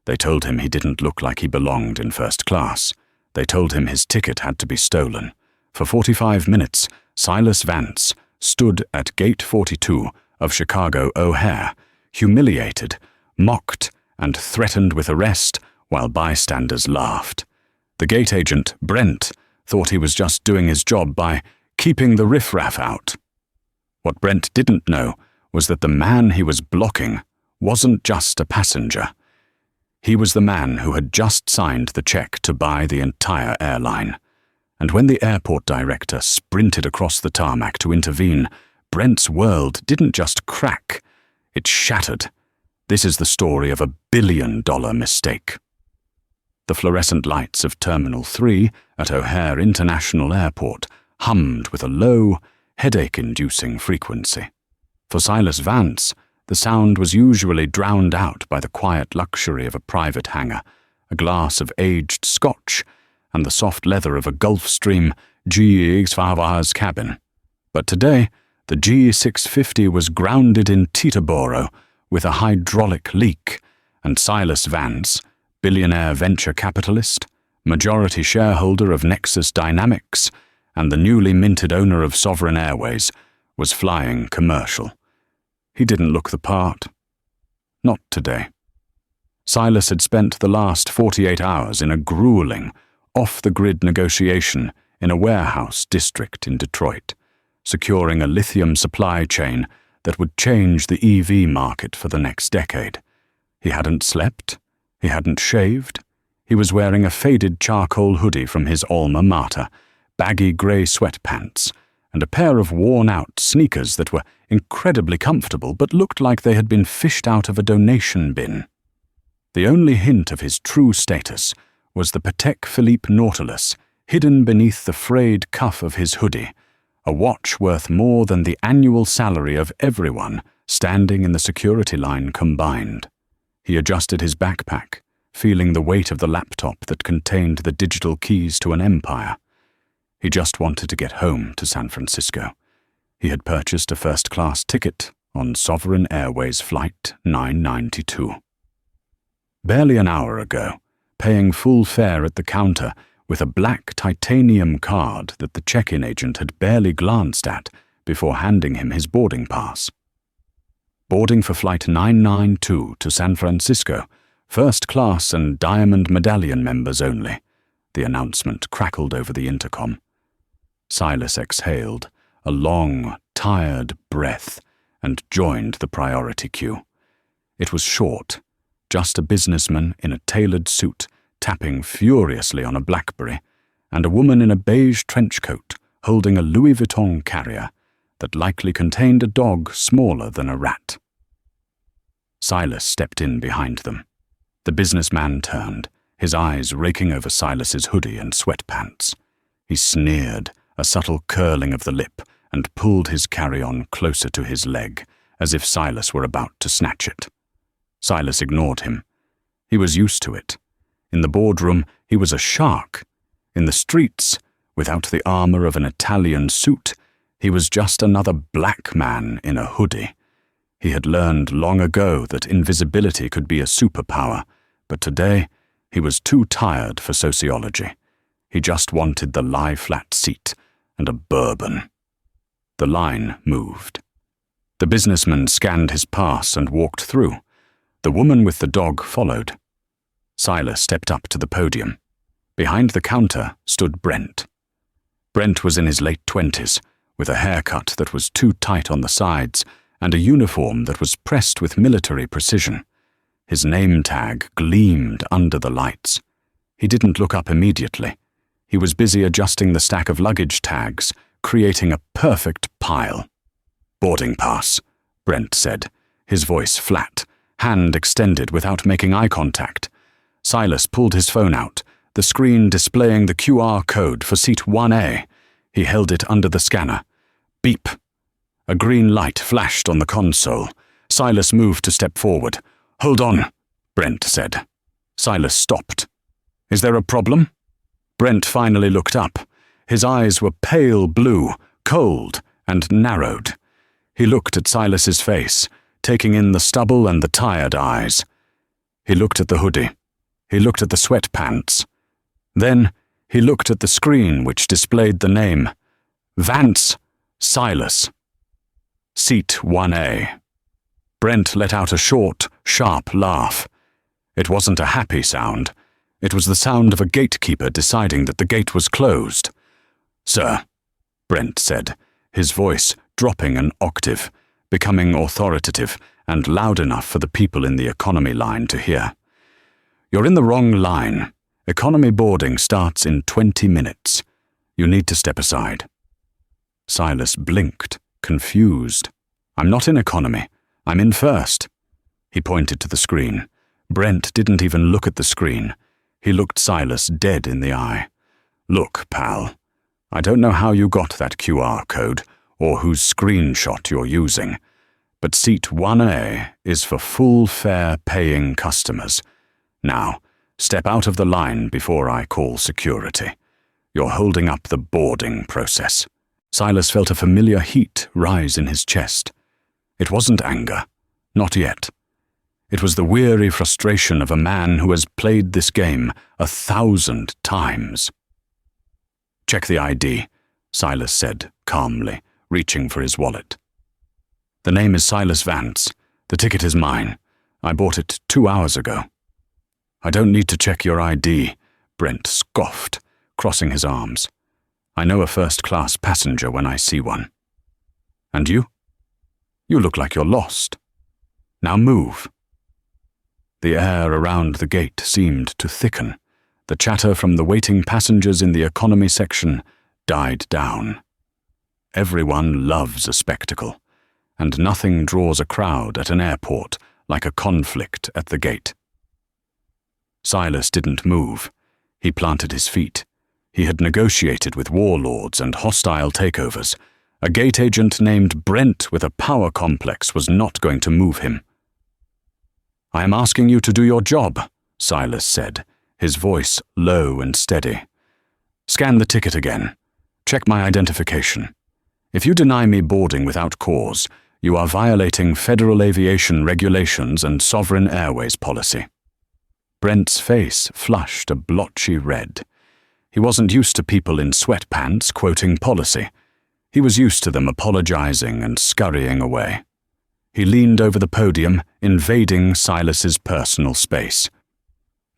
They told him he didn't look like he belonged in first class. They told him his ticket had to be stolen. For 45 minutes, Silas Vance stood at Gate 42 of Chicago O'Hare, humiliated, mocked, and threatened with arrest while bystanders laughed. The gate agent, Brent, thought he was just doing his job by keeping the riffraff out. What Brent didn't know was that the man he was blocking wasn't just a passenger. He was the man who had just signed the check to buy the entire airline. And when the airport director sprinted across the tarmac to intervene, Brent's world didn't just crack, it shattered. This is the story of $1 billion mistake. The fluorescent lights of Terminal 3 at O'Hare International Airport hummed with a low, headache-inducing frequency. For Silas Vance, the sound was usually drowned out by the quiet luxury of a private hangar, a glass of aged scotch, and the soft leather of a Gulfstream G650's cabin. But today, the G650 was grounded in Teterboro with a hydraulic leak, and Silas Vance, billionaire venture capitalist, majority shareholder of Nexus Dynamics, and the newly minted owner of Sovereign Airways, was flying commercial. He didn't look the part. Not today. Silas had spent the last 48 hours in a grueling, off-the-grid negotiation in a warehouse district in Detroit, securing a lithium supply chain that would change the EV market for the next decade. He hadn't slept. He hadn't shaved. He was wearing a faded charcoal hoodie from his alma mater, baggy grey sweatpants, and a pair of worn-out sneakers that were incredibly comfortable but looked like they had been fished out of a donation bin. The only hint of his true status was the Patek Philippe Nautilus hidden beneath the frayed cuff of his hoodie, a watch worth more than the annual salary of everyone standing in the security line combined. He adjusted his backpack, feeling the weight of the laptop that contained the digital keys to an empire. He just wanted to get home to San Francisco. He had purchased a first-class ticket on Sovereign Airways Flight 992. Barely an hour ago, paying full fare at the counter with a black titanium card that the check-in agent had barely glanced at before handing him his boarding pass. Boarding for Flight 992 to San Francisco, first class and Diamond Medallion members only, the announcement crackled over the intercom. Silas exhaled, a long, tired breath, and joined the priority queue. It was short, just a businessman in a tailored suit tapping furiously on a BlackBerry, and a woman in a beige trench coat holding a Louis Vuitton carrier that likely contained a dog smaller than a rat. Silas stepped in behind them. The businessman turned, his eyes raking over Silas's hoodie and sweatpants. He sneered, a subtle curling of the lip, and pulled his carry-on closer to his leg, as if Silas were about to snatch it. Silas ignored him. He was used to it. In the boardroom, he was a shark. In the streets, without the armor of an Italian suit, he was just another black man in a hoodie. He had learned long ago that invisibility could be a superpower, but today he was too tired for sociology. He just wanted the lie-flat seat and a bourbon. The line moved. The businessman scanned his pass and walked through. The woman with the dog followed. Silas stepped up to the podium. Behind the counter stood Brent. Brent was in his late 20s, with a haircut that was too tight on the sides and a uniform that was pressed with military precision. His name tag gleamed under the lights. He didn't look up immediately. He was busy adjusting the stack of luggage tags, creating a perfect pile. "Boarding pass," Brent said, his voice flat, hand extended without making eye contact. Silas pulled his phone out, the screen displaying the QR code for seat 1A. He held it under the scanner. Beep. A green light flashed on the console. Silas moved to step forward. "Hold on," Brent said. Silas stopped. "Is there a problem?" Brent finally looked up. His eyes were pale blue, cold, and narrowed. He looked at Silas's face, taking in the stubble and the tired eyes. He looked at the hoodie. He looked at the sweatpants. Then he looked at the screen which displayed the name, Vance Silas. Seat 1A. Brent let out a short, sharp laugh. It wasn't a happy sound. It was the sound of a gatekeeper deciding that the gate was closed. "Sir," Brent said, his voice dropping an octave, becoming authoritative and loud enough for the people in the economy line to hear. "You're in the wrong line. Economy boarding starts in 20 minutes. You need to step aside." Silas blinked, confused. "I'm not in economy. I'm in first." He pointed to the screen. Brent didn't even look at the screen. He looked Silas dead in the eye. "Look, pal, I don't know how you got that QR code or whose screenshot you're using, but seat 1A is for full fare paying customers. Now, step out of the line before I call security. You're holding up the boarding process." Silas felt a familiar heat rise in his chest. It wasn't anger, not yet. It was the weary frustration of a man who has played this game 1,000 times. "Check the ID," Silas said calmly, reaching for his wallet. "The name is Silas Vance. The ticket is mine. I bought it 2 hours ago." "I don't need to check your ID," Brent scoffed, crossing his arms. "I know a first-class passenger when I see one." "And you? You look like you're lost. Now move." The air around the gate seemed to thicken. The chatter from the waiting passengers in the economy section died down. Everyone loves a spectacle, and nothing draws a crowd at an airport like a conflict at the gate. Silas didn't move. He planted his feet. He had negotiated with warlords and hostile takeovers. A gate agent named Brent with a power complex was not going to move him. "I am asking you to do your job," Silas said, his voice low and steady. "Scan the ticket again. Check my identification. If you deny me boarding without cause, you are violating federal aviation regulations and sovereign airways policy." Brent's face flushed a blotchy red. He wasn't used to people in sweatpants quoting policy. He was used to them apologizing and scurrying away. He leaned over the podium, invading Silas's personal space.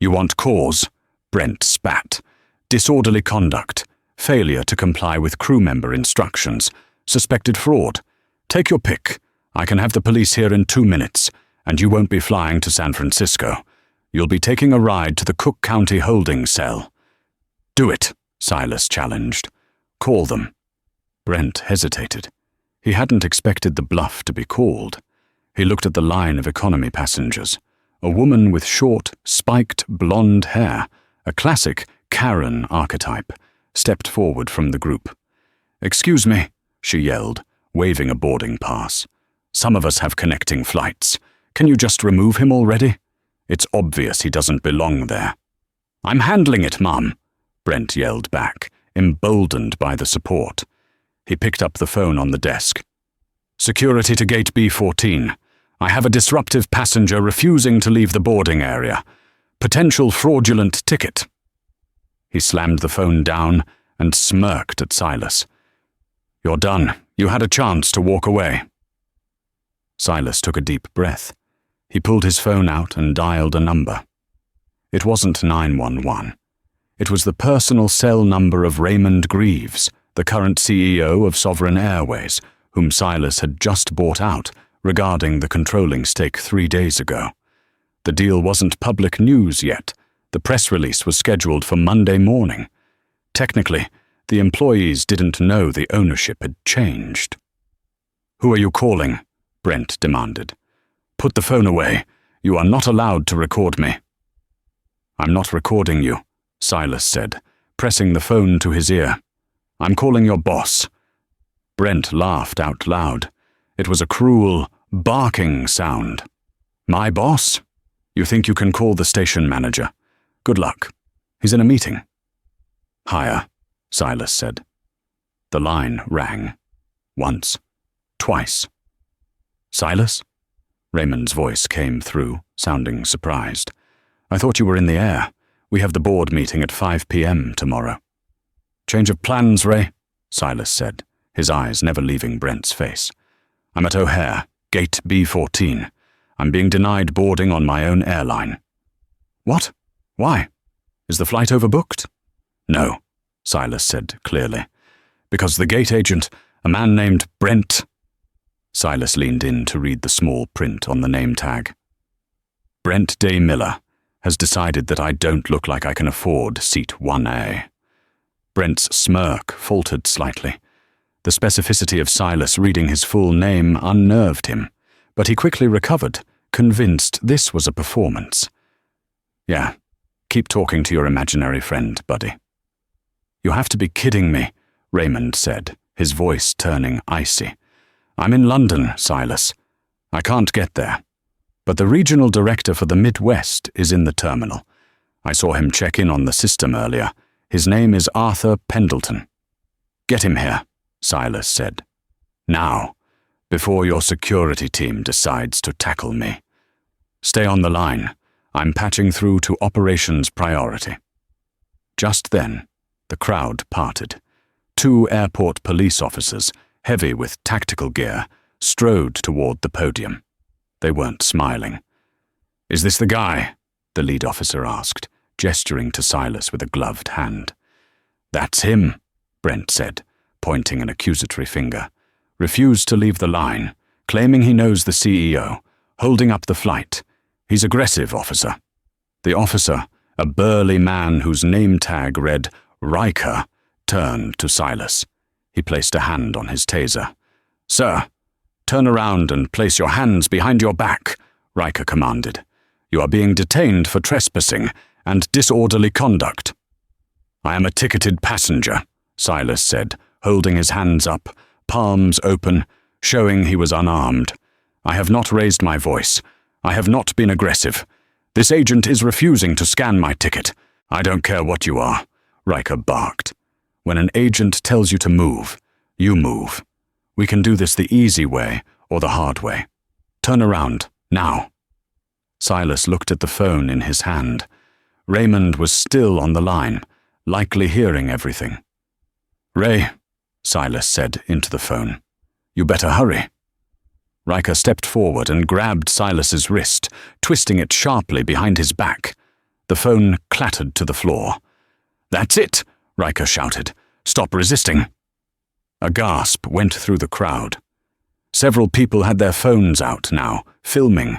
"You want cause?" Brent spat. "Disorderly conduct, failure to comply with crew member instructions, suspected fraud. Take your pick. I can have the police here in 2 minutes, and you won't be flying to San Francisco. You'll be taking a ride to the Cook County holding cell." "Do it," Silas challenged. "Call them." Brent hesitated. He hadn't expected the bluff to be called. He looked at the line of economy passengers. A woman with short, spiked blonde hair, a classic Karen archetype, stepped forward from the group. "Excuse me," she yelled, waving a boarding pass. "Some of us have connecting flights. Can you just remove him already? It's obvious he doesn't belong there." "I'm handling it, Mum," Brent yelled back, emboldened by the support. He picked up the phone on the desk. "Security to gate B14. I have a disruptive passenger refusing to leave the boarding area. Potential fraudulent ticket." He slammed the phone down and smirked at Silas. "You're done. You had a chance to walk away." Silas took a deep breath. He pulled his phone out and dialed a number. It wasn't 911. It was the personal cell number of Raymond Greaves, the current CEO of Sovereign Airways, whom Silas had just bought out regarding the controlling stake 3 days ago. The deal wasn't public news yet. The press release was scheduled for Monday morning. Technically, the employees didn't know the ownership had changed. "Who are you calling?" Brent demanded. "Put the phone away. You are not allowed to record me." "I'm not recording you," Silas said, pressing the phone to his ear. "I'm calling your boss." Brent laughed out loud. It was a cruel, barking sound. "My boss? You think you can call the station manager? Good luck. He's in a meeting." "Higher," Silas said. The line rang. Once. Twice. "Silas?" Raymond's voice came through, sounding surprised. "I thought you were in the air. We have the board meeting at 5 p.m. tomorrow." "Change of plans, Ray," Silas said, his eyes never leaving Brent's face. "I'm at O'Hare, gate B14. I'm being denied boarding on my own airline." "What? Why? Is the flight overbooked?" "No," Silas said clearly. "Because the gate agent, a man named Brent—" Silas leaned in to read the small print on the name tag. "Brent Day Miller has decided that I don't look like I can afford seat 1A. Brent's smirk faltered slightly. The specificity of Silas reading his full name unnerved him, but he quickly recovered, convinced this was a performance. "Yeah, keep talking to your imaginary friend, buddy." "You have to be kidding me," Raymond said, his voice turning icy. "I'm in London, Silas. I can't get there. But the regional director for the Midwest is in the terminal. I saw him check in on the system earlier. His name is Arthur Pendleton." "Get him here," Silas said. "Now, before your security team decides to tackle me. Stay on the line. I'm patching through to operations priority." Just then, the crowd parted. 2 airport police officers, heavy with tactical gear, strode toward the podium. They weren't smiling. "Is this the guy?" the lead officer asked, gesturing to Silas with a gloved hand. "That's him," Brent said, pointing an accusatory finger. "Refused to leave the line, claiming he knows the CEO, holding up the flight. He's aggressive, officer." The officer, a burly man whose name tag read Riker, turned to Silas. He placed a hand on his taser. "Sir, turn around and place your hands behind your back," Riker commanded. "You are being detained for trespassing and disorderly conduct." "I am a ticketed passenger," Silas said, holding his hands up, palms open, showing he was unarmed. "I have not raised my voice. I have not been aggressive. This agent is refusing to scan my ticket. I don't care what you are," Riker barked. "When an agent tells you to move, you move. We can do this the easy way or the hard way. Turn around, now." Silas looked at the phone in his hand. Raymond was still on the line, likely hearing everything. "Ray," Silas said into the phone, "you better hurry." Riker stepped forward and grabbed Silas's wrist, twisting it sharply behind his back. The phone clattered to the floor. "That's it!" Riker shouted. "Stop resisting." A gasp went through the crowd. Several people had their phones out now, filming.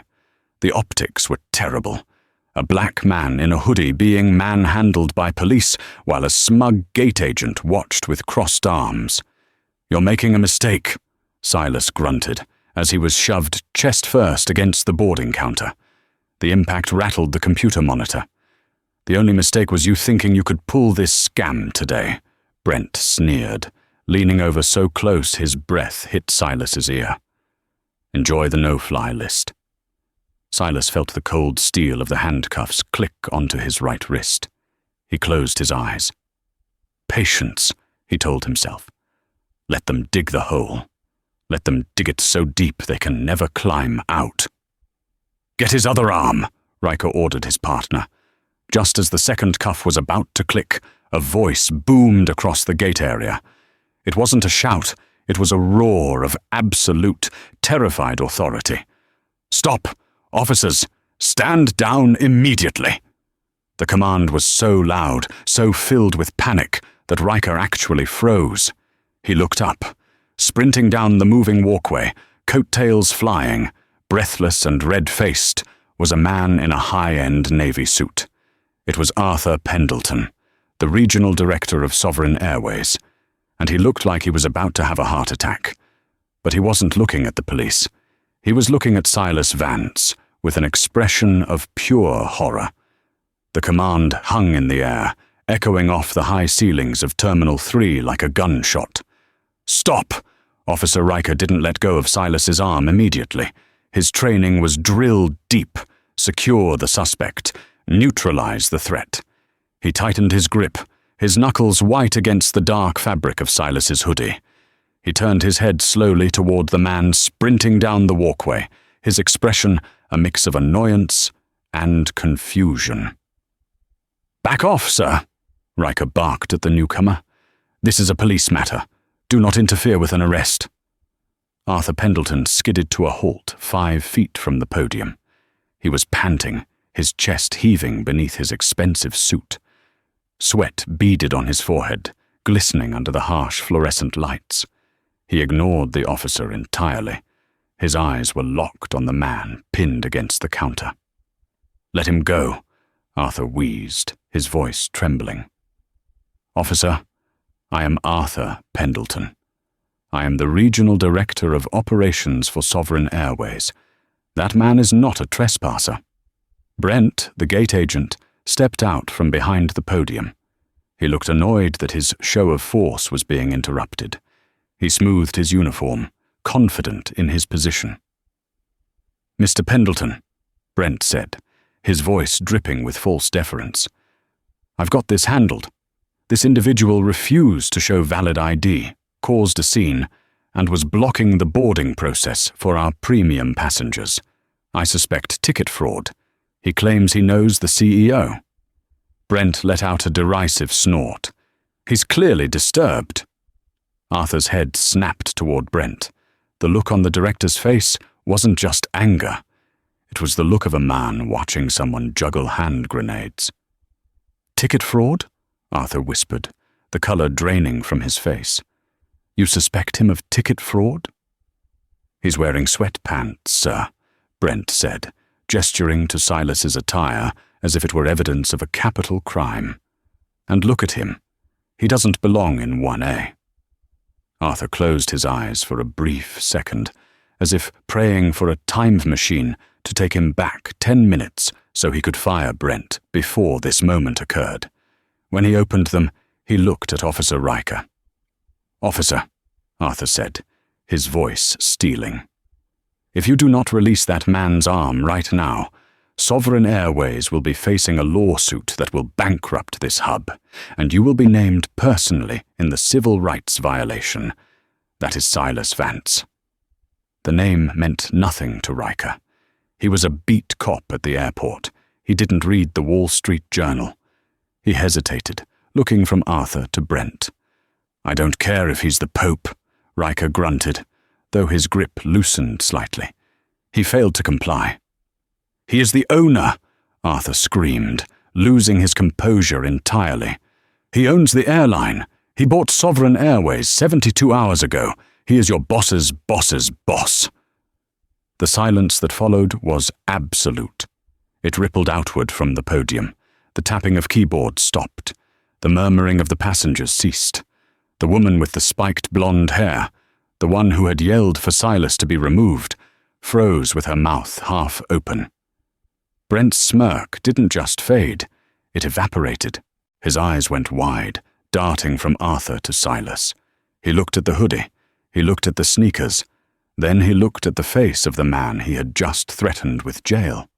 The optics were terrible. A black man in a hoodie being manhandled by police while a smug gate agent watched with crossed arms. "You're making a mistake," Silas grunted, as he was shoved chest first against the boarding counter. The impact rattled the computer monitor. "The only mistake was you thinking you could pull this scam today," Brent sneered, leaning over so close his breath hit Silas's ear. "Enjoy the no-fly list." Silas felt the cold steel of the handcuffs click onto his right wrist. He closed his eyes. "Patience," he told himself. "Let them dig the hole. Let them dig it so deep they can never climb out." "Get his other arm," Riker ordered his partner. Just as the second cuff was about to click, a voice boomed across the gate area. It wasn't a shout, it was a roar of absolute, terrified authority. "Stop! Officers, stand down immediately!" The command was so loud, so filled with panic, that Riker actually froze. He looked up. Sprinting down the moving walkway, coattails flying, breathless and red-faced, was a man in a high-end Navy suit. It was Arthur Pendleton, the regional director of Sovereign Airways, and he looked like he was about to have a heart attack. But he wasn't looking at the police. He was looking at Silas Vance, with an expression of pure horror. The command hung in the air, echoing off the high ceilings of Terminal 3 like a gunshot. "Stop!" Officer Riker didn't let go of Silas's arm immediately. His training was drill deep. Secure the suspect. Neutralize the threat. He tightened his grip, his knuckles white against the dark fabric of Silas's hoodie. He turned his head slowly toward the man sprinting down the walkway, his expression a mix of annoyance and confusion. "Back off, sir," Riker barked at the newcomer. "This is a police matter. Do not interfere with an arrest." Arthur Pendleton skidded to a halt 5 feet from the podium. He was panting, his chest heaving beneath his expensive suit. Sweat beaded on his forehead, glistening under the harsh fluorescent lights. He ignored the officer entirely. His eyes were locked on the man pinned against the counter. "Let him go," Arthur wheezed, his voice trembling. "Officer, I am Arthur Pendleton. I am the Regional Director of Operations for Sovereign Airways. That man is not a trespasser." Brent, the gate agent, stepped out from behind the podium. He looked annoyed that his show of force was being interrupted. He smoothed his uniform, confident in his position. "Mr. Pendleton," Brent said, his voice dripping with false deference, "I've got this handled. This individual refused to show valid ID, caused a scene, and was blocking the boarding process for our premium passengers. I suspect ticket fraud. He claims he knows the CEO." Brent let out a derisive snort. "He's clearly disturbed." Arthur's head snapped toward Brent. The look on the director's face wasn't just anger. It was the look of a man watching someone juggle hand grenades. "Ticket fraud?" Arthur whispered, the color draining from his face. "You suspect him of ticket fraud?" "He's wearing sweatpants, sir," Brent said, gesturing to Silas's attire as if it were evidence of a capital crime. "And look at him. He doesn't belong in 1A. Arthur closed his eyes for a brief second, as if praying for a time machine to take him back 10 minutes so he could fire Brent before this moment occurred. When he opened them, he looked at Officer Riker. "Officer," Arthur said, his voice steeling, "if you do not release that man's arm right now, Sovereign Airways will be facing a lawsuit that will bankrupt this hub, and you will be named personally in the civil rights violation. That is Silas Vance." The name meant nothing to Riker. He was a beat cop at the airport. He didn't read the Wall Street Journal. He hesitated, looking from Arthur to Brent. "I don't care if he's the Pope," Riker grunted, though his grip loosened slightly. He failed to comply. "He is the owner," Arthur screamed, losing his composure entirely. "He owns the airline. He bought Sovereign Airways 72 hours ago. He is your boss's boss's boss." The silence that followed was absolute. It rippled outward from the podium. The tapping of keyboards stopped. The murmuring of the passengers ceased. The woman with the spiked blonde hair, the one who had yelled for Silas to be removed, froze with her mouth half open. Brent's smirk didn't just fade, it evaporated. His eyes went wide, darting from Arthur to Silas. He looked at the hoodie. He looked at the sneakers. Then he looked at the face of the man he had just threatened with jail.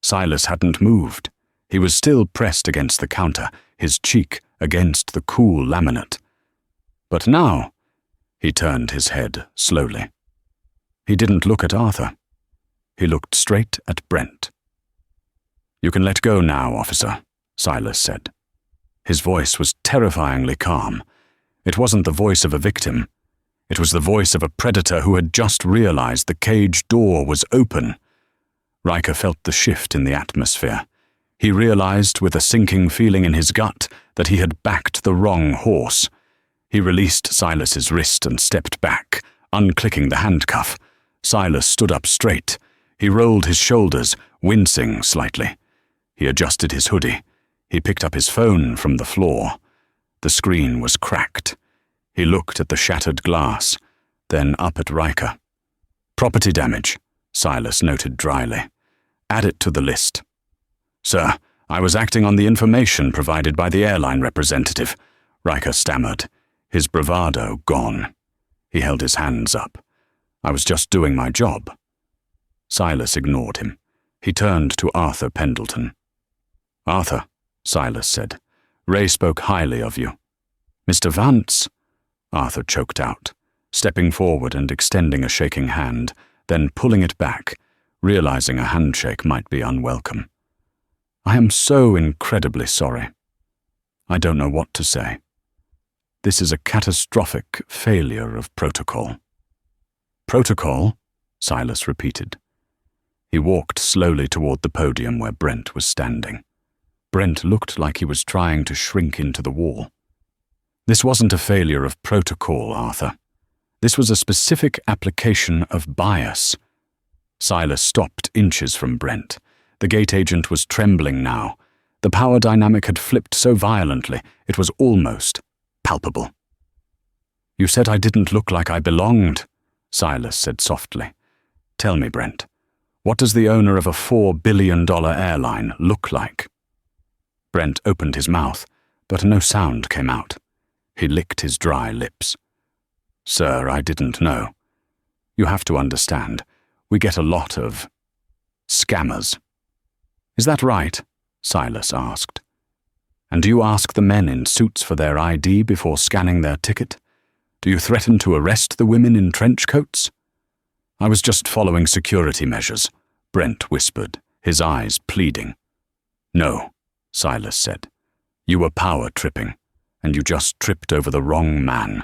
Silas hadn't moved. He was still pressed against the counter, his cheek against the cool laminate. But now, he turned his head slowly. He didn't look at Arthur. He looked straight at Brent. "You can let go now, officer," Silas said. His voice was terrifyingly calm. It wasn't the voice of a victim. It was the voice of a predator who had just realized the cage door was open. Riker felt the shift in the atmosphere. He realized with a sinking feeling in his gut that he had backed the wrong horse. He released Silas's wrist and stepped back, unclicking the handcuff. Silas stood up straight. He rolled his shoulders, wincing slightly. He adjusted his hoodie. He picked up his phone from the floor. The screen was cracked. He looked at the shattered glass, then up at Riker. "Property damage," Silas noted dryly. "Add it to the list." "Sir, I was acting on the information provided by the airline representative," Riker stammered, his bravado gone. He held his hands up. "I was just doing my job." Silas ignored him. He turned to Arthur Pendleton. "Arthur," Silas said, "Ray spoke highly of you." "Mr. Vance," Arthur choked out, stepping forward and extending a shaking hand, then pulling it back, realizing a handshake might be unwelcome. "I am so incredibly sorry. I don't know what to say. This is a catastrophic failure of protocol." "Protocol?" Silas repeated. He walked slowly toward the podium where Brent was standing. Brent looked like he was trying to shrink into the wall. "This wasn't a failure of protocol, Arthur. This was a specific application of bias." Silas stopped inches from Brent. The gate agent was trembling now. The power dynamic had flipped so violently, it was almost palpable. "You said I didn't look like I belonged," Silas said softly. "Tell me, Brent, what does the owner of a $4 billion airline look like?" Brent opened his mouth, but no sound came out. He licked his dry lips. "Sir, I didn't know. You have to understand, we get a lot of scammers." "Is that right?" Silas asked. "And do you ask the men in suits for their ID before scanning their ticket? Do you threaten to arrest the women in trench coats?" "I was just following security measures," Brent whispered, his eyes pleading. "No," Silas said. "You were power tripping, and you just tripped over the wrong man."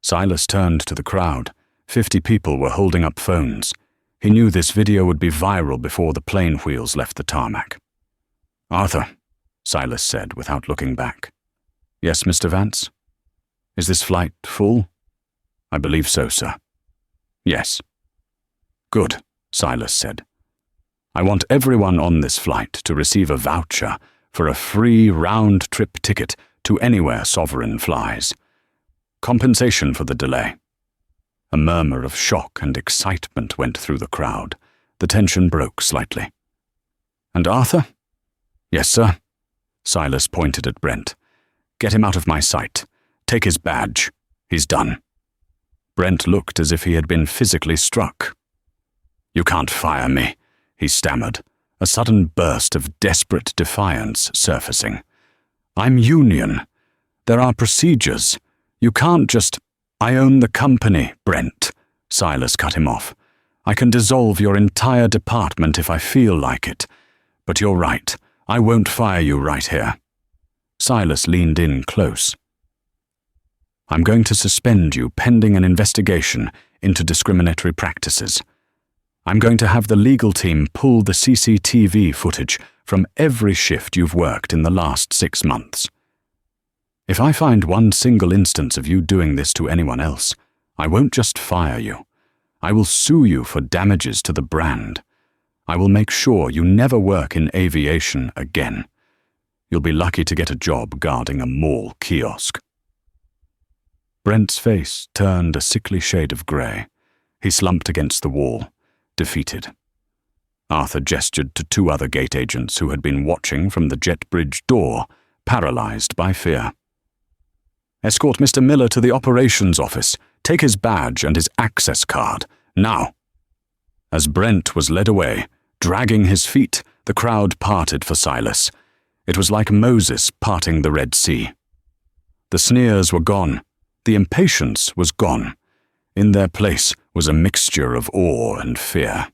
Silas turned to the crowd. 50 people were holding up phones. He knew this video would be viral before the plane wheels left the tarmac. "Arthur," Silas said without looking back. "Yes, Mr. Vance? Is this flight full?" "I believe so, sir." "Yes." "Good," Silas said. "I want everyone on this flight to receive a voucher for a free round-trip ticket to anywhere Sovereign flies. Compensation for the delay." A murmur of shock and excitement went through the crowd. The tension broke slightly. "And Arthur?" "Yes, sir." Silas pointed at Brent. "Get him out of my sight. Take his badge. He's done." Brent looked as if he had been physically struck. "You can't fire me," he stammered, a sudden burst of desperate defiance surfacing. "I'm union. There are procedures. You can't just—" "I own the company, Brent," Silas cut him off. "I can dissolve your entire department if I feel like it. But you're right. I won't fire you right here." Silas leaned in close. "I'm going to suspend you pending an investigation into discriminatory practices. I'm going to have the legal team pull the CCTV footage from every shift you've worked in the last 6 months. If I find one single instance of you doing this to anyone else, I won't just fire you. I will sue you for damages to the brand. I will make sure you never work in aviation again. You'll be lucky to get a job guarding a mall kiosk." Brent's face turned a sickly shade of grey. He slumped against the wall, defeated. Arthur gestured to 2 other gate agents who had been watching from the jet bridge door, paralyzed by fear. "Escort Mr. Miller to the operations office. Take his badge and his access card, now." As Brent was led away, dragging his feet, the crowd parted for Silas. It was like Moses parting the Red Sea. The sneers were gone. The impatience was gone. In their place was a mixture of awe and fear.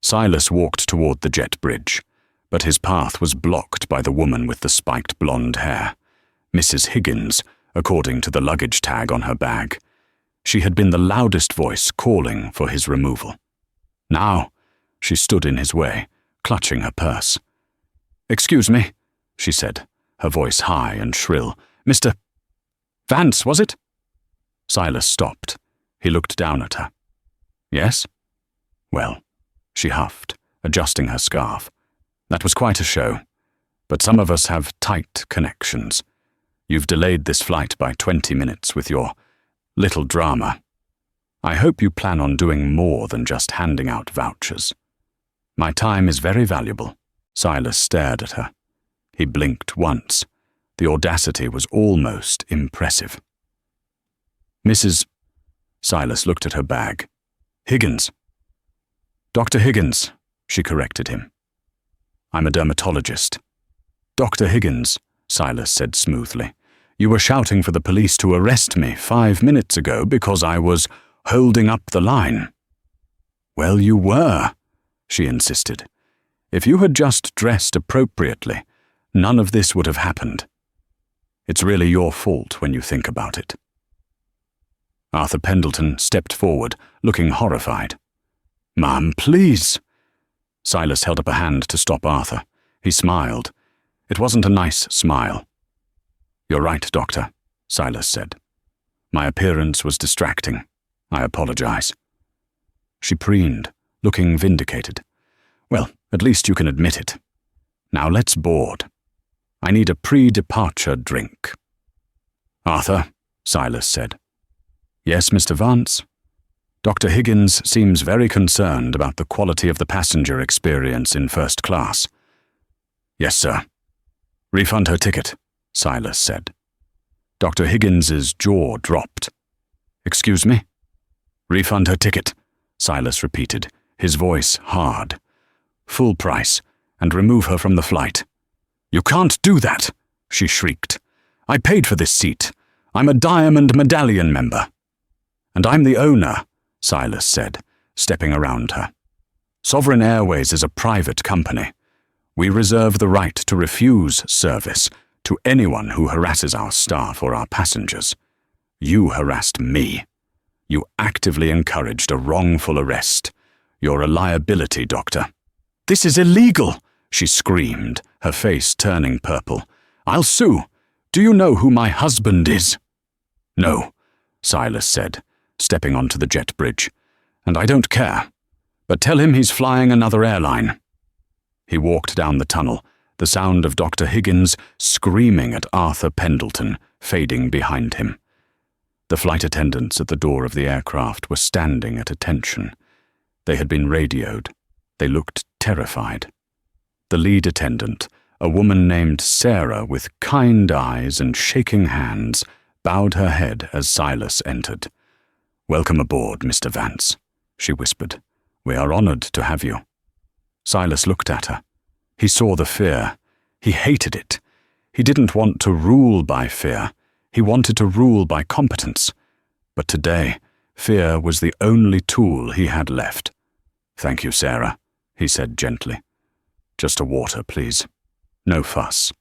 Silas walked toward the jet bridge, but his path was blocked by the woman with the spiked blonde hair, Mrs. Higgins, according to the luggage tag on her bag. She had been the loudest voice calling for his removal. Now, she stood in his way, clutching her purse. "Excuse me," she said, her voice high and shrill. "Mr. Vance, was it?" Silas stopped. He looked down at her. "Yes?" "Well," she huffed, adjusting her scarf. "That was quite a show. But some of us have tight connections. You've delayed this flight by 20 minutes with your little drama. I hope you plan on doing more than just handing out vouchers. My time is very valuable." Silas stared at her. He blinked once. The audacity was almost impressive. "Mrs. Silas looked at her bag. "Higgins." "Dr. Higgins," she corrected him. "I'm a dermatologist." "Dr. Higgins," Silas said smoothly. "You were shouting for the police to arrest me 5 minutes ago because I was holding up the line." Well, you were, she insisted. If you had just dressed appropriately, none of this would have happened. It's really your fault when you think about it. Arthur Pendleton stepped forward, looking horrified. Ma'am, please. Silas held up a hand to stop Arthur. He smiled. It wasn't a nice smile. You're right, Doctor, Silas said. My appearance was distracting. I apologize. She preened, looking vindicated. Well, at least you can admit it. Now let's board. I need a pre-departure drink. Arthur, Silas said. Yes, Mr. Vance? Dr. Higgins seems very concerned about the quality of the passenger experience in first class. Yes, sir. Refund her ticket, Silas said. Dr. Higgins's jaw dropped. Excuse me? Refund her ticket, Silas repeated, his voice hard. Full price, and remove her from the flight. You can't do that, she shrieked. I paid for this seat. I'm a Diamond Medallion member. And I'm the owner, Silas said, stepping around her. Sovereign Airways is a private company. We reserve the right to refuse service to anyone who harasses our staff or our passengers. You harassed me. You actively encouraged a wrongful arrest. You're a liability, Doctor. This is illegal, she screamed, her face turning purple. I'll sue. Do you know who my husband is? No, Silas said, stepping onto the jet bridge. And I don't care. But tell him he's flying another airline. He walked down the tunnel, the sound of Dr. Higgins screaming at Arthur Pendleton, fading behind him. The flight attendants at the door of the aircraft were standing at attention. They had been radioed. They looked terrified. The lead attendant, a woman named Sarah with kind eyes and shaking hands, bowed her head as Silas entered. Welcome aboard, Mr. Vance, she whispered. We are honored to have you. Silas looked at her. He saw the fear. He hated it. He didn't want to rule by fear. He wanted to rule by competence. But today, fear was the only tool he had left. Thank you, Sarah, he said gently. Just a water, please. No fuss.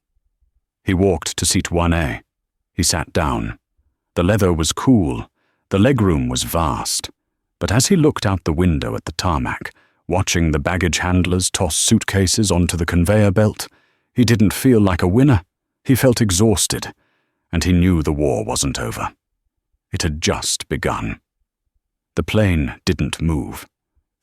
He walked to seat 1A. He sat down. The leather was cool. The legroom was vast. But as he looked out the window at the tarmac, watching the baggage handlers toss suitcases onto the conveyor belt, he didn't feel like a winner. He felt exhausted, and he knew the war wasn't over. It had just begun. The plane didn't move.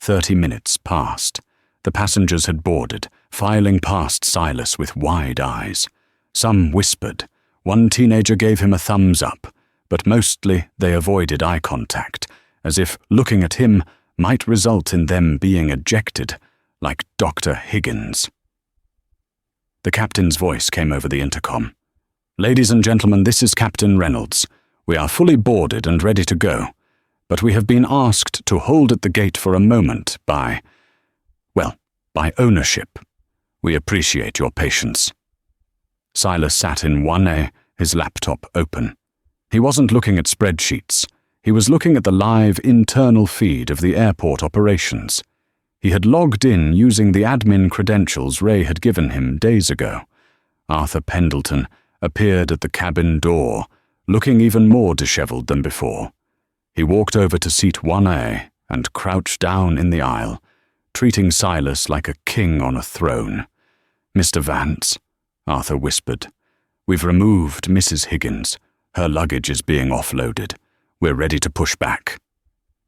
30 minutes passed. The passengers had boarded, filing past Silas with wide eyes. Some whispered. One teenager gave him a thumbs up, but mostly they avoided eye contact, as if looking at him might result in them being ejected, like Dr. Higgins. The captain's voice came over the intercom. Ladies and gentlemen, this is Captain Reynolds. We are fully boarded and ready to go, but we have been asked to hold at the gate for a moment by ownership. We appreciate your patience. Silas sat in 1A, his laptop open. He wasn't looking at spreadsheets. He was looking at the live internal feed of the airport operations. He had logged in using the admin credentials Ray had given him days ago. Arthur Pendleton appeared at the cabin door, looking even more disheveled than before. He walked over to seat 1A and crouched down in the aisle, treating Silas like a king on a throne. Mr. Vance, Arthur whispered, we've removed Mrs. Higgins. Her luggage is being offloaded. We're ready to push back.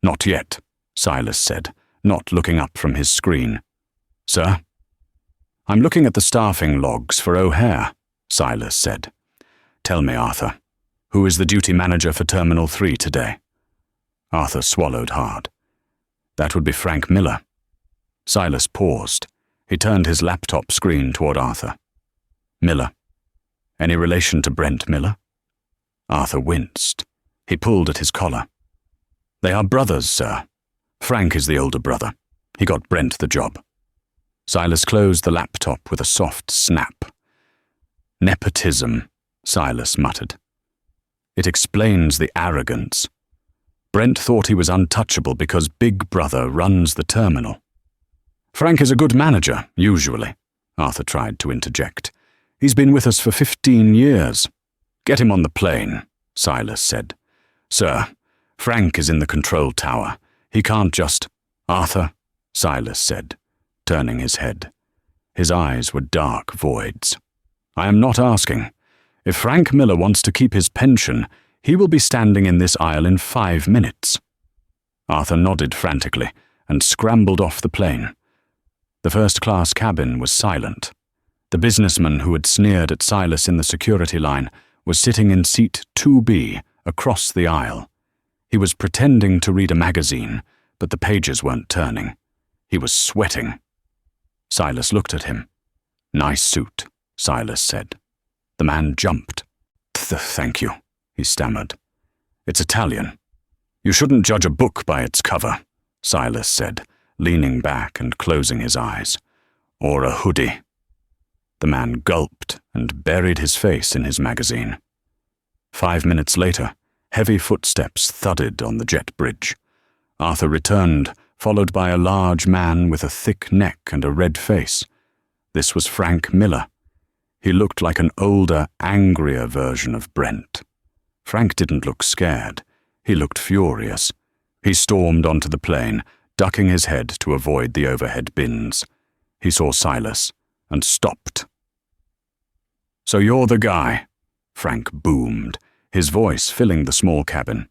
Not yet, Silas said, not looking up from his screen. Sir? I'm looking at the staffing logs for O'Hare, Silas said. Tell me, Arthur, who is the duty manager for Terminal 3 today? Arthur swallowed hard. That would be Frank Miller. Silas paused. He turned his laptop screen toward Arthur. Miller. Any relation to Brent Miller? Arthur winced. He pulled at his collar. They are brothers, sir. Frank is the older brother. He got Brent the job. Silas closed the laptop with a soft snap. Nepotism, Silas muttered. It explains the arrogance. Brent thought he was untouchable because Big Brother runs the terminal. Frank is a good manager, usually, Arthur tried to interject. He's been with us for 15 years. Get him on the plane, Silas said. Sir, Frank is in the control tower. He can't just— Arthur, Silas said, turning his head. His eyes were dark voids. I am not asking. If Frank Miller wants to keep his pension, he will be standing in this aisle in 5 minutes. Arthur nodded frantically and scrambled off the plane. The first-class cabin was silent. The businessman who had sneered at Silas in the security line was sitting in seat 2B across the aisle. He was pretending to read a magazine, but the pages weren't turning. He was sweating. Silas looked at him. Nice suit, Silas said. The man jumped. Thank you, he stammered. It's Italian. You shouldn't judge a book by its cover, Silas said, leaning back and closing his eyes. Or a hoodie. The man gulped and buried his face in his magazine. 5 minutes later, heavy footsteps thudded on the jet bridge. Arthur returned, followed by a large man with a thick neck and a red face. This was Frank Miller. He looked like an older, angrier version of Brent. Frank didn't look scared. He looked furious. He stormed onto the plane, ducking his head to avoid the overhead bins. He saw Silas and stopped. So you're the guy, Frank boomed, his voice filling the small cabin.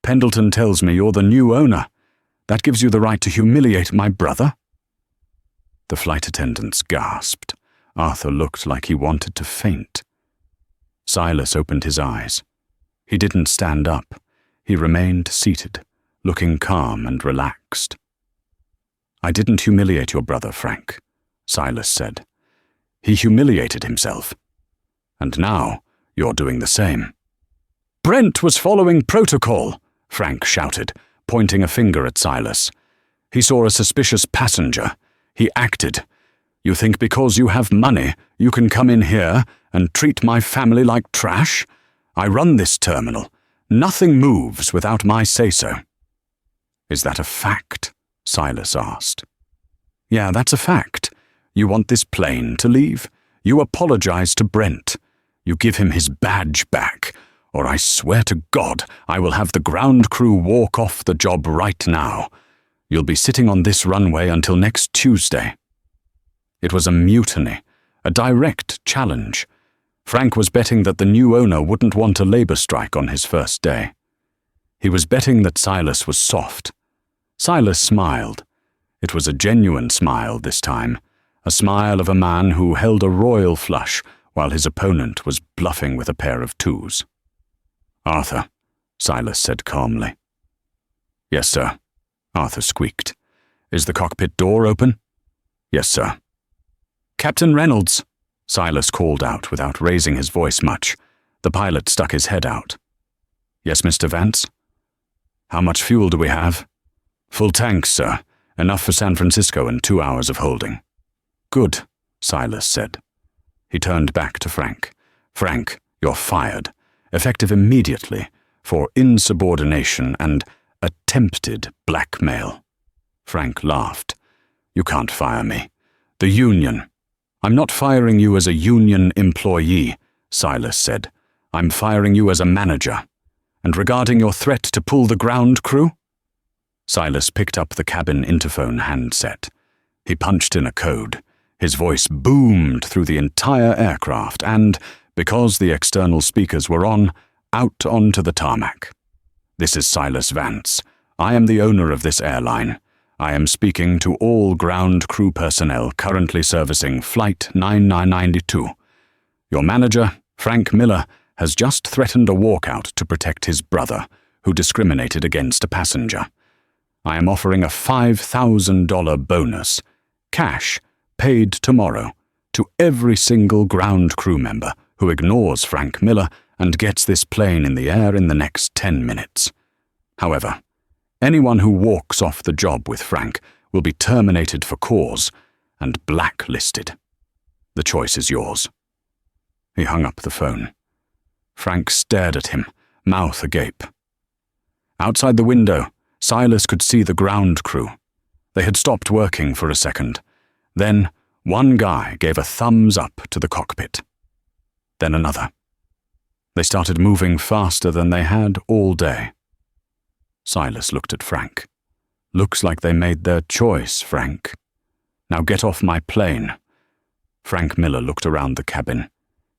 Pendleton tells me you're the new owner. That gives you the right to humiliate my brother? The flight attendants gasped. Arthur looked like he wanted to faint. Silas opened his eyes. He didn't stand up. He remained seated, looking calm and relaxed. I didn't humiliate your brother, Frank, Silas said. He humiliated himself. And now you're doing the same. Brent was following protocol, Frank shouted, pointing a finger at Silas. He saw a suspicious passenger. He acted. You think because you have money, you can come in here and treat my family like trash? I run this terminal. Nothing moves without my say-so. Is that a fact? Silas asked. Yeah, that's a fact. You want this plane to leave? You apologize to Brent. You give him his badge back, or I swear to God I will have the ground crew walk off the job right now. You'll be sitting on this runway until next Tuesday. It was a mutiny, a direct challenge. Frank was betting that the new owner wouldn't want a labor strike on his first day. He was betting that Silas was soft. Silas smiled. It was a genuine smile this time, a smile of a man who held a royal flush while his opponent was bluffing with a pair of twos. Arthur, Silas said calmly. Yes, sir, Arthur squeaked. Is the cockpit door open? Yes, sir. Captain Reynolds, Silas called out without raising his voice much. The pilot stuck his head out. Yes, Mr. Vance? How much fuel do we have? Full tanks, sir. Enough for San Francisco and 2 hours of holding. Good, Silas said. He turned back to Frank. Frank, you're fired, effective immediately, for insubordination and attempted blackmail. Frank laughed. You can't fire me. The union. I'm not firing you as a union employee, Silas said. I'm firing you as a manager. And regarding your threat to pull the ground crew? Silas picked up the cabin interphone handset. He punched in a code. His voice boomed through the entire aircraft and, because the external speakers were on, out onto the tarmac. This is Silas Vance. I am the owner of this airline. I am speaking to all ground crew personnel currently servicing Flight 9992. Your manager, Frank Miller, has just threatened a walkout to protect his brother, who discriminated against a passenger. I am offering a $5,000 bonus, cash, paid tomorrow, to every single ground crew member who ignores Frank Miller and gets this plane in the air in the next 10 minutes. However, anyone who walks off the job with Frank will be terminated for cause and blacklisted. The choice is yours. He hung up the phone. Frank stared at him, mouth agape. Outside the window, Silas could see the ground crew. They had stopped working for a second. Then, one guy gave a thumbs up to the cockpit. Then another. They started moving faster than they had all day. Silas looked at Frank. "Looks like they made their choice, Frank. Now get off my plane." Frank Miller looked around the cabin.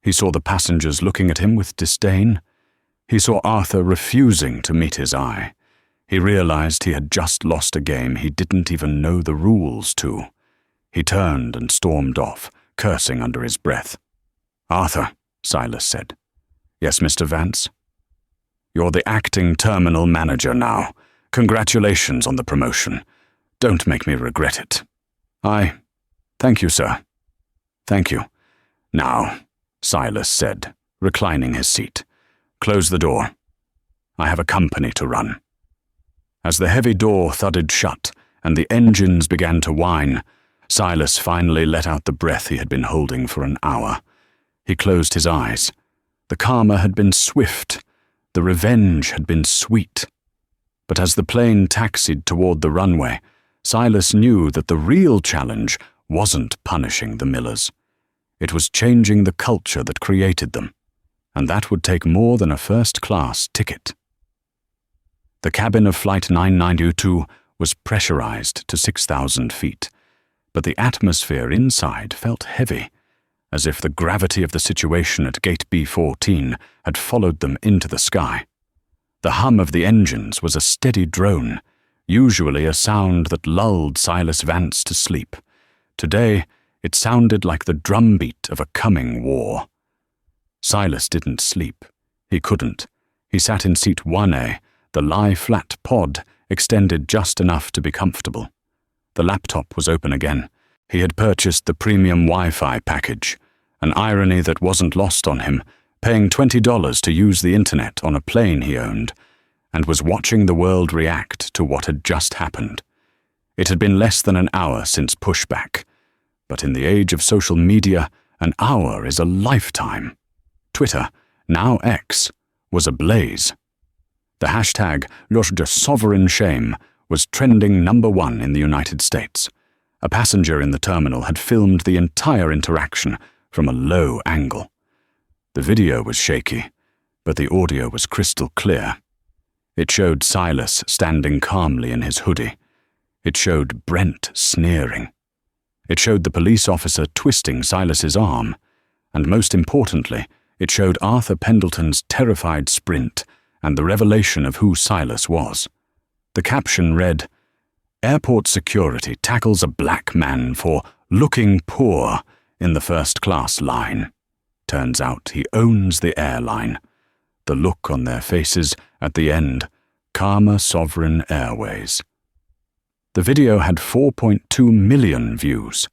He saw the passengers looking at him with disdain. He saw Arthur refusing to meet his eye. He realized he had just lost a game he didn't even know the rules to. He turned and stormed off, cursing under his breath. "Arthur," Silas said. "Yes, Mr. Vance?" "You're the acting terminal manager now. Congratulations on the promotion. Don't make me regret it." Thank you, sir." "Thank you. Now," Silas said, reclining his seat, "close the door. I have a company to run." As the heavy door thudded shut and the engines began to whine, Silas finally let out the breath he had been holding for an hour. He closed his eyes. The karma had been swift. The revenge had been sweet. But as the plane taxied toward the runway, Silas knew that the real challenge wasn't punishing the Millers. It was changing the culture that created them, and that would take more than a first-class ticket. The cabin of Flight 992 was pressurized to 6,000 feet, but the atmosphere inside felt heavy, as if the gravity of the situation at Gate B14 had followed them into the sky. The hum of the engines was a steady drone, usually a sound that lulled Silas Vance to sleep. Today, it sounded like the drumbeat of a coming war. Silas didn't sleep. He couldn't. He sat in seat 1A, the lie-flat pod extended just enough to be comfortable. The laptop was open again. He had purchased the premium Wi-Fi package, an irony that wasn't lost on him, paying $20 to use the internet on a plane he owned, and was watching the world react to what had just happened. It had been less than an hour since pushback, but in the age of social media, an hour is a lifetime. Twitter, now X, was ablaze. The hashtag L'Oche de Sovereign Shame was trending #1 in the United States. A passenger in the terminal had filmed the entire interaction from a low angle. The video was shaky, but the audio was crystal clear. It showed Silas standing calmly in his hoodie. It showed Brent sneering. It showed the police officer twisting Silas's arm, and most importantly, it showed Arthur Pendleton's terrified sprint and the revelation of who Silas was. The caption read, "Airport security tackles a black man for looking poor in the first-class line. Turns out he owns the airline." The look on their faces at the end, Karma Sovereign Airways. The video had 4.2 million views.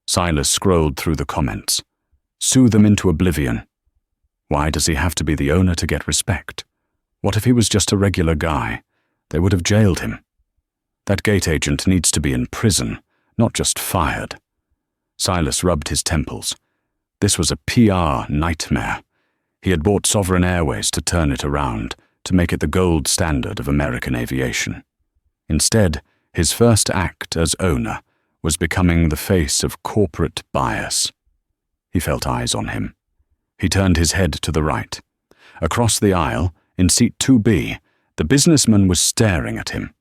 Silas scrolled through the comments. Sue them into oblivion. Why does he have to be the owner to get respect? What if he was just a regular guy? They would have jailed him. That gate agent needs to be in prison, not just fired. Silas rubbed his temples. This was a PR nightmare. He had bought Sovereign Airways to turn it around, to make it the gold standard of American aviation. Instead, his first act as owner was becoming the face of corporate bias. He felt eyes on him. He turned his head to the right. Across the aisle, in seat 2B, the businessman was staring at him.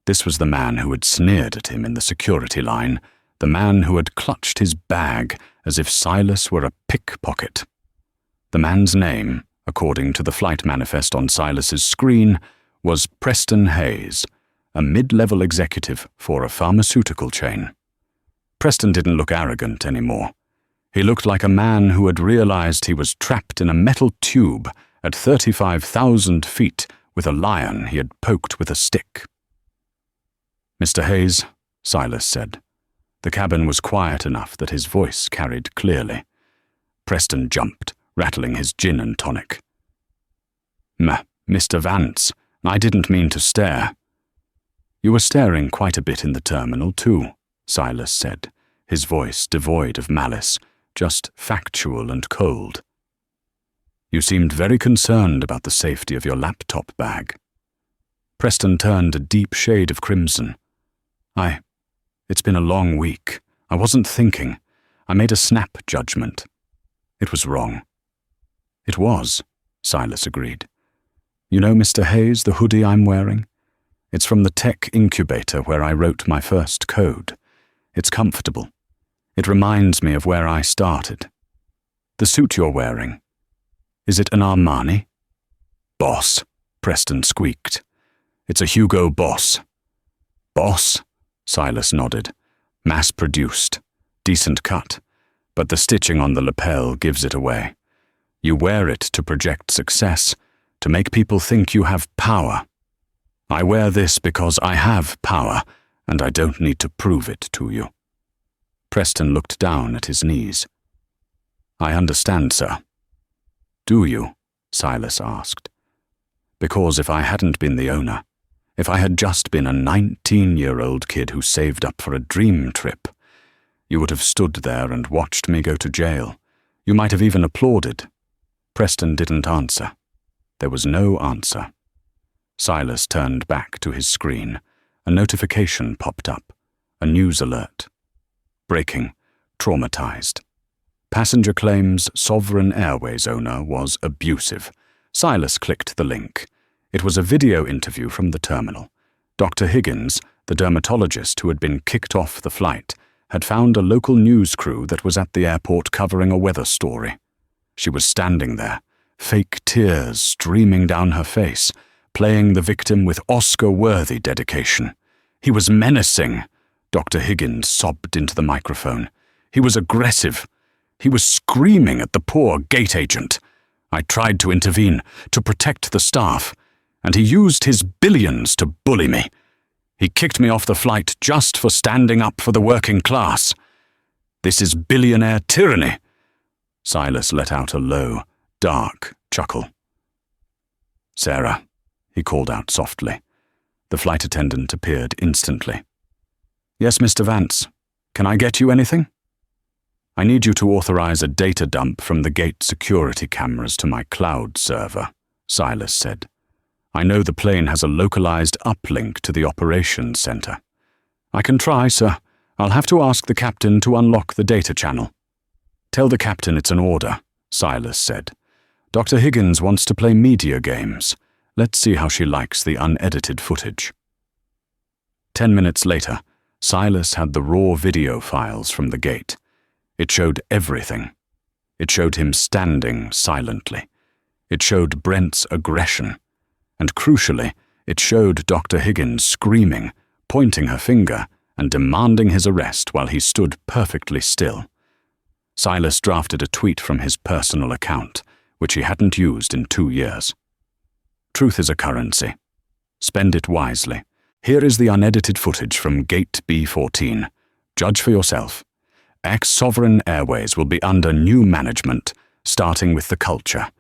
This was the man who had sneered at him in the security line, the man who had clutched his bag as if Silas were a pickpocket. The man's name, according to the flight manifest on Silas's screen, was Preston Hayes, a mid-level executive for a pharmaceutical chain. Preston didn't look arrogant anymore. He looked like a man who had realized he was trapped in a metal tube at 35,000 feet with a lion he had poked with a stick. "Mr. Hayes," Silas said. The cabin was quiet enough that his voice carried clearly. Preston jumped, rattling his gin and tonic. "Mr. Vance, I didn't mean to stare." "You were staring quite a bit in the terminal, too," Silas said, his voice devoid of malice, just factual and cold. "You seemed very concerned about the safety of your laptop bag." Preston turned a deep shade of crimson. It's been a long week. I wasn't thinking. I made a snap judgment. It was wrong. It was, Silas agreed. You know, Mr. Hayes, the hoodie I'm wearing? It's from the tech incubator where I wrote my first code. It's comfortable. It reminds me of where I started. The suit you're wearing, is it an Armani? Boss, Preston squeaked. It's a Hugo Boss. Boss? Silas nodded. Mass-produced. Decent cut. But the stitching on the lapel gives it away. You wear it to project success, to make people think you have power. I wear this because I have power, and I don't need to prove it to you. Preston looked down at his knees. I understand, sir. Do you? Silas asked. Because if I hadn't been the owner, if I had just been a 19-year-old kid who saved up for a dream trip, you would have stood there and watched me go to jail. You might have even applauded. Preston didn't answer. There was no answer. Silas turned back to his screen. A notification popped up. A news alert. Breaking. Traumatized. Passenger claims Sovereign Airways owner was abusive. Silas clicked the link. It was a video interview from the terminal. Dr. Higgins, the dermatologist who had been kicked off the flight, had found a local news crew that was at the airport covering a weather story. She was standing there, fake tears streaming down her face, playing the victim with Oscar-worthy dedication. He was menacing. Dr. Higgins sobbed into the microphone. He was aggressive. He was screaming at the poor gate agent. I tried to intervene, to protect the staff, and he used his billions to bully me. He kicked me off the flight just for standing up for the working class. This is billionaire tyranny. Silas let out a low, dark chuckle. Sarah, he called out softly. The flight attendant appeared instantly. Yes, Mr. Vance. Can I get you anything? I need you to authorize a data dump from the gate security cameras to my cloud server, Silas said. I know the plane has a localized uplink to the operations center. I can try, sir. I'll have to ask the captain to unlock the data channel. Tell the captain it's an order, Silas said. Dr. Higgins wants to play media games. Let's see how she likes the unedited footage. 10 minutes later, Silas had the raw video files from the gate. It showed everything. It showed him standing silently. It showed Brent's aggression. And crucially, it showed Dr. Higgins screaming, pointing her finger, and demanding his arrest while he stood perfectly still. Silas drafted a tweet from his personal account, which he hadn't used in 2 years. Truth is a currency. Spend it wisely. Here is the unedited footage from Gate B14. Judge for yourself. Ex-Sovereign Airways will be under new management, starting with the culture.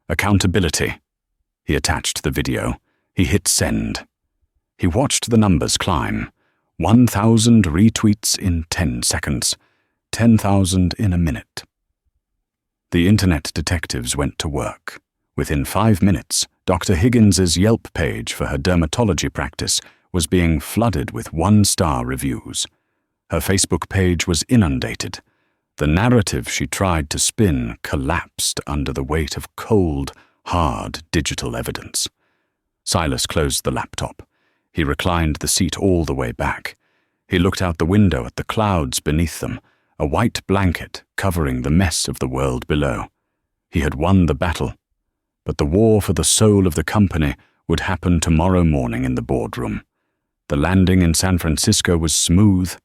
Accountability. He attached the video. He hit send. He watched the numbers climb. 1,000 retweets in 10 seconds. 10,000 in a minute. The internet detectives went to work. Within 5 minutes, Dr. Higgins's Yelp page for her dermatology practice was being flooded with 1-star reviews. Her Facebook page was inundated. The narrative she tried to spin collapsed under the weight of cold, hard digital evidence. Silas closed the laptop. He reclined the seat all the way back. He looked out the window at the clouds beneath them, a white blanket covering the mess of the world below. He had won the battle, but the war for the soul of the company would happen tomorrow morning in the boardroom. The landing in San Francisco was smooth,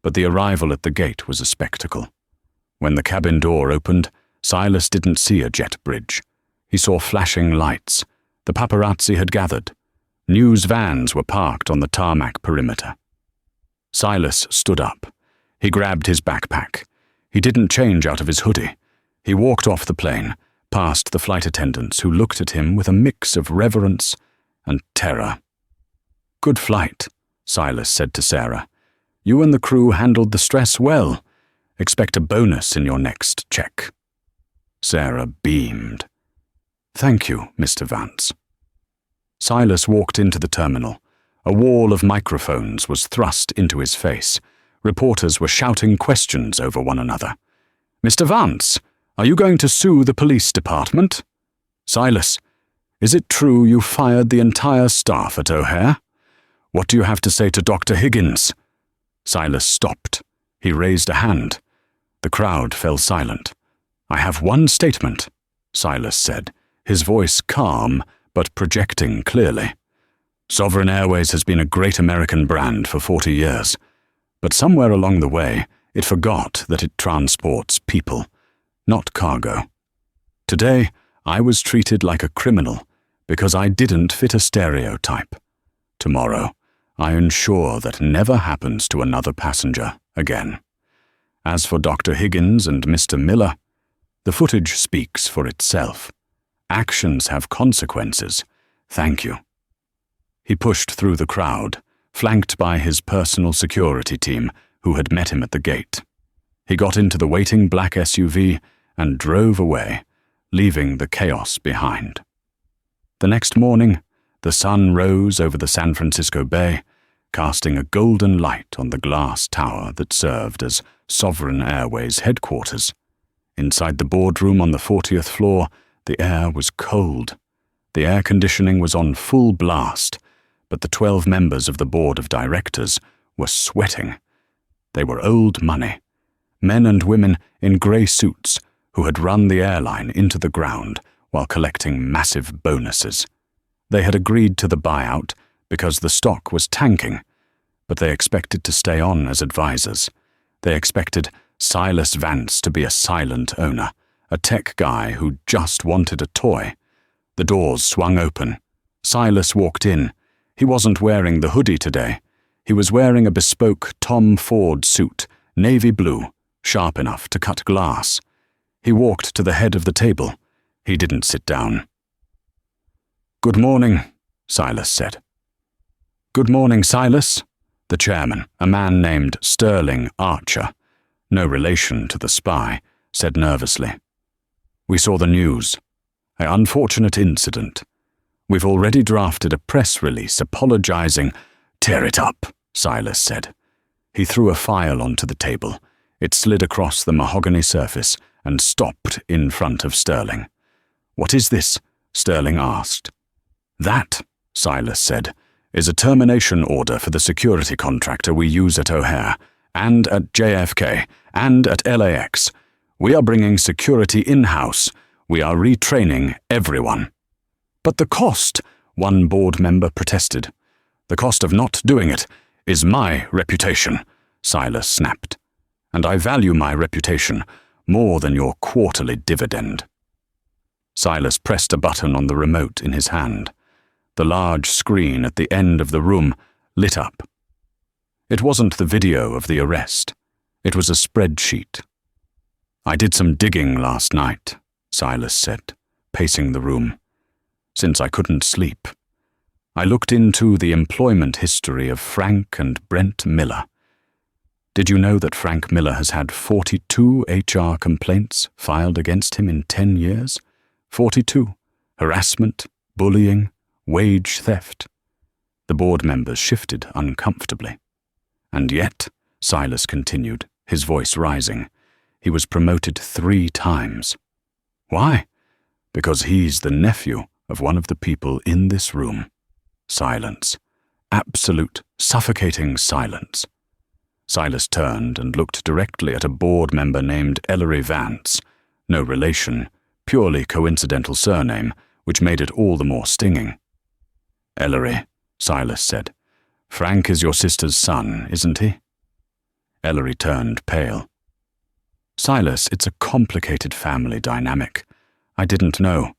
but the arrival at the gate was a spectacle. When the cabin door opened, Silas didn't see a jet bridge. He saw flashing lights. The paparazzi had gathered. News vans were parked on the tarmac perimeter. Silas stood up. He grabbed his backpack. He didn't change out of his hoodie. He walked off the plane, past the flight attendants who looked at him with a mix of reverence and terror. Good flight, Silas said to Sarah. You and the crew handled the stress well. Expect a bonus in your next check. Sarah beamed. Thank you, Mr. Vance. Silas walked into the terminal. A wall of microphones was thrust into his face. Reporters were shouting questions over one another. "Mr. Vance, are you going to sue the police department?" "Silas, is it true you fired the entire staff at O'Hare? What do you have to say to Dr. Higgins?" Silas stopped. He raised a hand. The crowd fell silent. "I have one statement," Silas said, his voice calm but projecting clearly. "Sovereign Airways has been a great American brand for 40 years, but somewhere along the way it forgot that it transports people, not cargo. Today, I was treated like a criminal because I didn't fit a stereotype. Tomorrow, I ensure that never happens to another passenger again. As for Dr. Higgins and Mr. Miller, the footage speaks for itself. Actions have consequences. Thank you." He pushed through the crowd, flanked by his personal security team who had met him at the gate. He got into the waiting black SUV and drove away, leaving the chaos behind. The next morning, the sun rose over the San Francisco Bay, casting a golden light on the glass tower that served as Sovereign Airways headquarters. Inside the boardroom on the 40th floor, the air was cold. The air conditioning was on full blast, but the 12 members of the board of directors were sweating. They were old money, men and women in grey suits who had run the airline into the ground while collecting massive bonuses. They had agreed to the buyout because the stock was tanking, but they expected to stay on as advisors. They expected Silas Vance to be a silent owner, a tech guy who just wanted a toy. The doors swung open. Silas walked in. He wasn't wearing the hoodie today. He was wearing a bespoke Tom Ford suit, navy blue, sharp enough to cut glass. He walked to the head of the table. He didn't sit down. "Good morning," Silas said. "Good morning, Silas." The chairman, a man named Sterling Archer, no relation to the spy, said nervously. "We saw the news. An unfortunate incident. We've already drafted a press release apologizing." "Tear it up," Silas said. He threw a file onto the table. It slid across the mahogany surface and stopped in front of Sterling. "What is this?" Sterling asked. "That," Silas said, "is a termination order for the security contractor we use at O'Hare, and at JFK, and at LAX. We are bringing security in-house. We are retraining everyone." "But the cost," one board member protested. "The cost of not doing it is my reputation," Silas snapped. "And I value my reputation more than your quarterly dividend." Silas pressed a button on the remote in his hand. The large screen at the end of the room lit up. It wasn't the video of the arrest. It was a spreadsheet. "I did some digging last night," Silas said, pacing the room, "since I couldn't sleep. I looked into the employment history of Frank and Brent Miller. Did you know that Frank Miller has had 42 HR complaints filed against him in 10 years? 42. Harassment, bullying, wage theft." The board members shifted uncomfortably. "And yet," Silas continued, his voice rising, "he was promoted 3 times. Why? Because he's the nephew of one of the people in this room." Silence. Absolute, suffocating silence. Silas turned and looked directly at a board member named Ellery Vance, no relation, purely coincidental surname, which made it all the more stinging. "Ellery," Silas said, "Frank is your sister's son, isn't he?" Ellery turned pale. "Silas, it's a complicated family dynamic. I didn't know."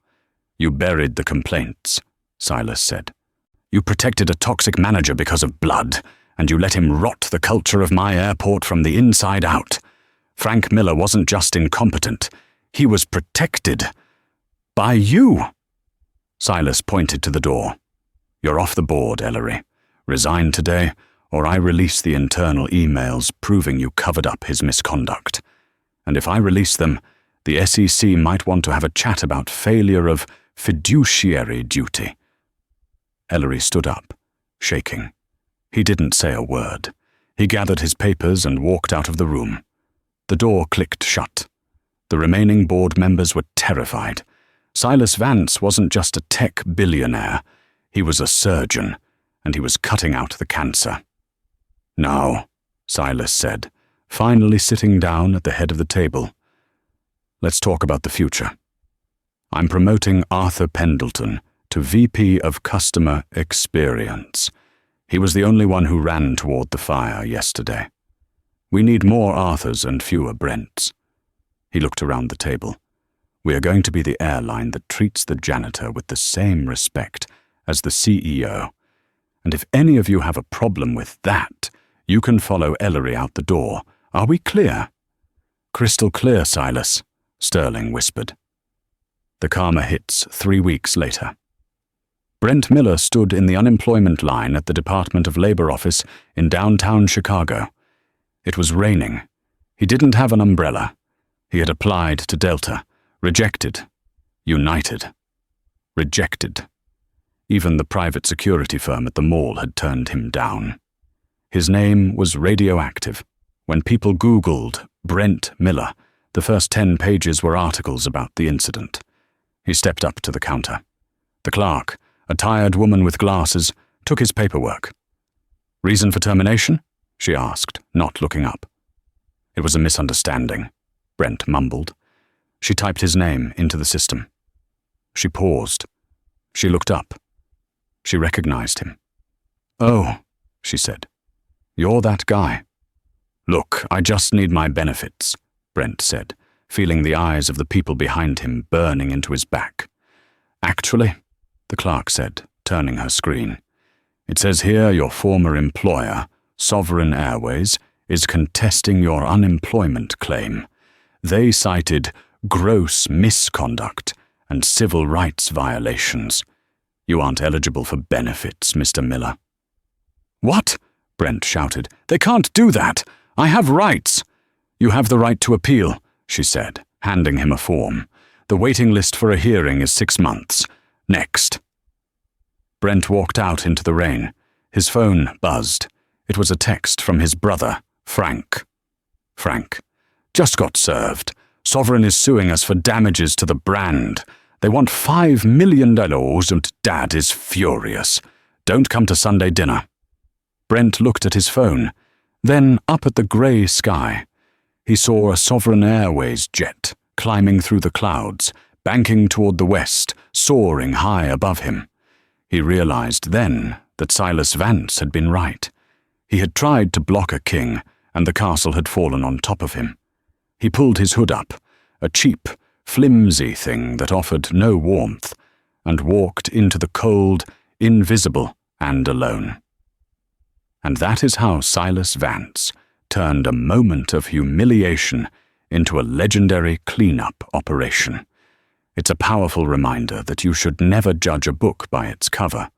"You buried the complaints," Silas said. "You protected a toxic manager because of blood, and you let him rot the culture of my airport from the inside out. Frank Miller wasn't just incompetent. He was protected. By you." Silas pointed to the door. "You're off the board, Ellery. Resign today, or I release the internal emails proving you covered up his misconduct. And if I release them, the SEC might want to have a chat about failure of fiduciary duty." Ellery stood up, shaking. He didn't say a word. He gathered his papers and walked out of the room. The door clicked shut. The remaining board members were terrified. Silas Vance wasn't just a tech billionaire. He was a surgeon, and he was cutting out the cancer. "Now," Silas said, finally sitting down at the head of the table. "Let's talk about the future. I'm promoting Arthur Pendleton to VP of Customer Experience. He was the only one who ran toward the fire yesterday. We need more Arthurs and fewer Brents." He looked around the table. "We are going to be the airline that treats the janitor with the same respect as the CEO. And if any of you have a problem with that, you can follow Ellery out the door. Are we clear?" "Crystal clear, Silas," Sterling whispered. The karma hits 3 weeks later. Brent Miller stood in the unemployment line at the Department of Labor office in downtown Chicago. It was raining. He didn't have an umbrella. He had applied to Delta. Rejected. United. Rejected. Even the private security firm at the mall had turned him down. His name was radioactive. When people Googled Brent Miller, the first 10 pages were articles about the incident. He stepped up to the counter. The clerk, a tired woman with glasses, took his paperwork. "Reason for termination?" she asked, not looking up. "It was a misunderstanding," Brent mumbled. She typed his name into the system. She paused. She looked up. She recognized him. "Oh," she said. "You're that guy." "Look, I just need my benefits," Brent said, feeling the eyes of the people behind him burning into his back. "Actually," the clerk said, turning her screen, "it says here your former employer, Sovereign Airways, is contesting your unemployment claim. They cited gross misconduct and civil rights violations. You aren't eligible for benefits, Mr. Miller." "What?" Brent shouted. "They can't do that. I have rights." "You have the right to appeal," she said, handing him a form. "The waiting list for a hearing is 6 months. Next." Brent walked out into the rain. His phone buzzed. It was a text from his brother, Frank. "Frank, just got served. Sovereign is suing us for damages to the brand. They want $5 million and Dad is furious. Don't come to Sunday dinner." Brent looked at his phone, then up at the grey sky. He saw a Sovereign Airways jet climbing through the clouds, banking toward the west, soaring high above him. He realized then that Silas Vance had been right. He had tried to block a king, and the castle had fallen on top of him. He pulled his hood up, a cheap, flimsy thing that offered no warmth, and walked into the cold, invisible, and alone. And that is how Silas Vance turned a moment of humiliation into a legendary cleanup operation. It's a powerful reminder that you should never judge a book by its cover,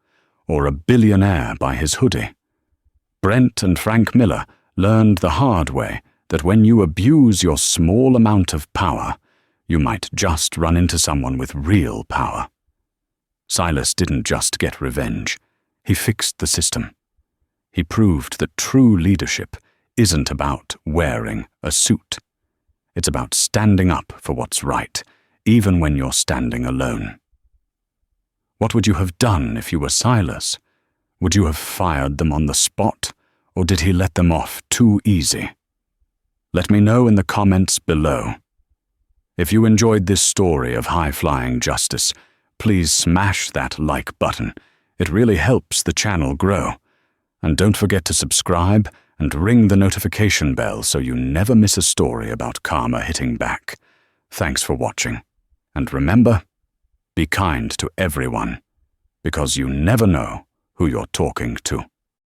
or a billionaire by his hoodie. Brent and Frank Miller learned the hard way that when you abuse your small amount of power, you might just run into someone with real power. Silas didn't just get revenge. He fixed the system. He proved that true leadership isn't about wearing a suit. It's about standing up for what's right, even when you're standing alone. What would you have done if you were Silas? Would you have fired them on the spot, or did he let them off too easy? Let me know in the comments below. If you enjoyed this story of high-flying justice, please smash that like button. It really helps the channel grow. And don't forget to subscribe and ring the notification bell so you never miss a story about karma hitting back. Thanks for watching. And remember, be kind to everyone, because you never know who you're talking to.